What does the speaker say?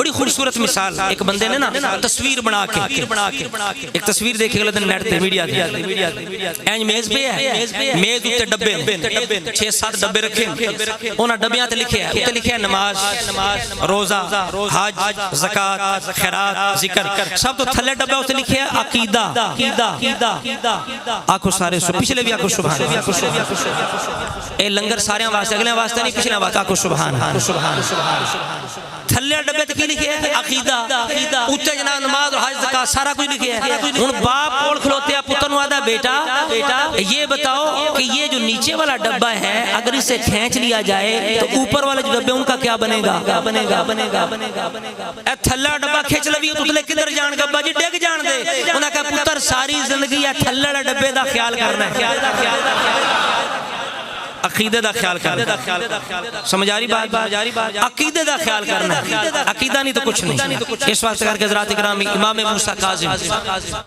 بڑی خوبصورت مثال ایک بندے نے نا تصویر بنا کے ایک تصویر دیکھے گلے دن نیٹ تے میڈیا تے اینج میز پہ ہے میز اتے ڈبے 6-7 ڈبے رکھے انہاں ڈبیاں تے لکھے ہے نماز روزہ حج زکات خیرات ذکر سب تو تھلے ڈبے اس لکھے ہے عقیدہ آنکھوں سارے سو پچھلے بھی آنکھوں سبحان اے لنگر سارے واسطے اگلے واسطے نہیں پچھلے واسطے آنکھوں سبحان تھلے ڈبے تے کی لکھے ہے عقیدہ اوتے جناب نماز اور حج زکات سارا کچھ لکھے ہے ان باپ کول کھلوتے ہیں پتر نو آدا بیٹا یہ بتاؤ کہ یہ جو نیچے والا ڈبہ ہے اگر اسے کھینچ لیا جائے تو اوپر والے جو ڈبے ان کا کیا بنے گا اے تھلا ڈبہ کھینچ لوی تو تلے کدھر جان گا باجی ڈگ جان دے انہاں کہا پتر ساری زندگی ہے تھلڑ ڈبے دا خیال کرنا ہے عقیدے دا خیال کرنا سمجھ آ رہی بات عقیدے دا خیال کرنا عقیدہ نہیں تو کچھ نہیں اس واسطے کر کے حضرات اکرام امام موسیٰ کاظم